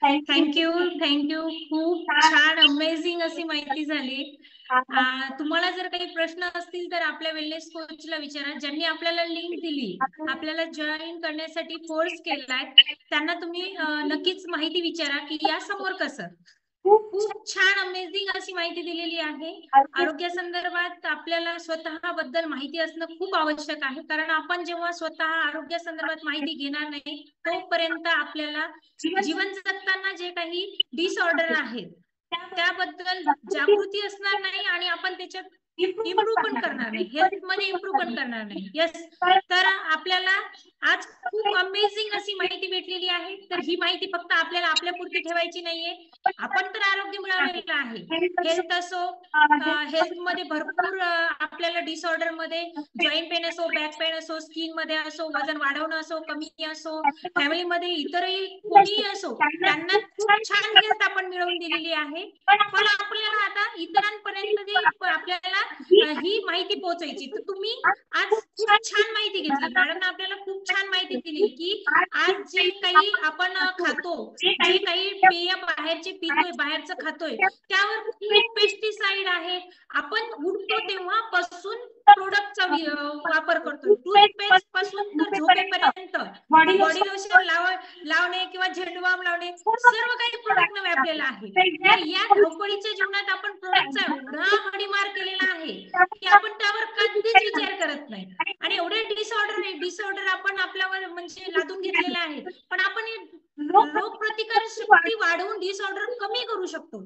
Thank you thank you. खूप छान amazing अशी माहिती झाली. तुम्हाला जर काही प्रश्न असतील तर आपल्या वेलनेस कोचला विचारा. ज्यांनी आपल्याला लिंक दिली, आपल्याला जॉईन करण्यासाठी फोर्स केलाय, त्यांना तुम्ही नक्कीच माहिती विचारा की या समोर कसं. खूप छान अमेझिंग अशी माहिती दिलेली आहे. आरोग्या संदर्भात आपल्याला स्वतःबद्दल माहिती असणं खूप आवश्यक आहे, कारण आपण जेव्हा स्वतः आरोग्या संदर्भात माहिती घेणार नाही तोपर्यंत आपल्याला जीवन जगताना जे काही डिसऑर्डर आहेत त्याबद्दल जागृती असणार नाही आणि आपण त्याच्यात इम्प्रूव्ह पण करणार नाही, हेल्थ मध्ये इम्प्रूव्ह पण करणार नाही. यस, तर आपल्याला आज खूप अमेझिंग अशी माहिती भेटलेली आहे. तर ही माहिती फक्त आपल्याला आपल्यापुरती ठेवायची नाहीये. आपण तर आरोग्य मिळवलेलं आहे. हेल्थ असो, हेल्थ मध्ये भरपूर आपल्याला डिसऑर्डर मध्ये जॉईंट पेन असो, बॅक पेन असो, स्किन मध्ये असो, वजन वाढवणं असो, कमी असो, फॅमिली मध्ये इतरही कोणीही असो, त्यांना खूप छान हेल्थ आपण मिळवून दिलेली आहे. पण आपल्याला आता इतरांपर्यंत जे आपल्याला ही माहिती पोहोचायची. तर तुम्ही आज खूप छान माहिती घेतली. मॅडमने आपल्याला खूप छान माहिती दिली की आज जे काही आपण खातो, जे काही पेय बाहेरचे पितोय, बाहेरचं खातोय, त्यावर खूप पेस्टिसाइड आहे. आपण उठतो तेव्हापासून प्रोडक्टचा वापर करतोय, टूथपेस्ट पासून तर झोपेपर्यंत, बॉडी लोशन लावणे किंवा झेंडू बाम लावणे, सर्व काही प्रोडक्ट न व्यापलेला आहे. तर या धावपळीच्या जीवनात आपण प्रोडक्टचा एवढा भडीमार केलेला आहे की आपण त्यावर कधीच विचार करत नाही. आणि एवढे डिसऑर्डर आपण आपल्यावर म्हणजे लादून घेतलेले आहेत. पण आपण रोग प्रतिकार शक्ती वाढवून डिसऑर्डर कमी करू शकतो.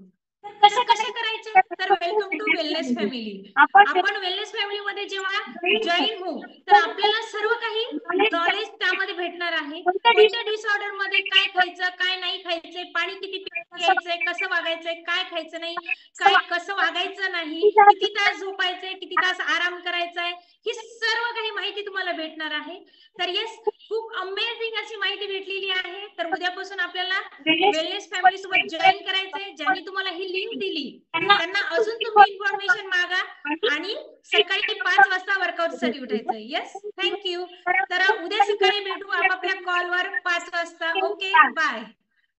तर कसं करायचं? तर वेलकम टू वेलनेस फॅमिली. आपण वेलनेस फॅमिली मध्ये जेव्हा जॉईन होऊ तर आपल्याला सर्व काही नॉलेज त्यामध्ये भेटणार आहे. कोणत्या डिसऑर्डर मध्ये काय खायचं, काय नाही खायचंय, पाणी किती प्यायचंय, कसं वागायचंय, काय खायचं नाही, काय कसं वागायचं नाही, किती तास झोपायचंय, किती तास आराम करायचाय, ही सर्व काही माहिती तुम्हाला भेटणार आहे. तर येस, खूप अमेझिंग अशी माहिती भेटलेली आहे. तर उद्यापासून आपल्याला वेलनेस फॅमिली सोबत जॉईन करायचंय. ज्यांनी तुम्हाला ही लिंक दिली त्यांना अजून तुम्ही इन्फॉर्मेशन मागा आणि सकाळी 5 वाजता वर्कआउट साठी उठायचं. Yes, thank you. तर उद्या सकाळी भेटू आपापल्या कॉलवर 5 वाजता. Okay, bye.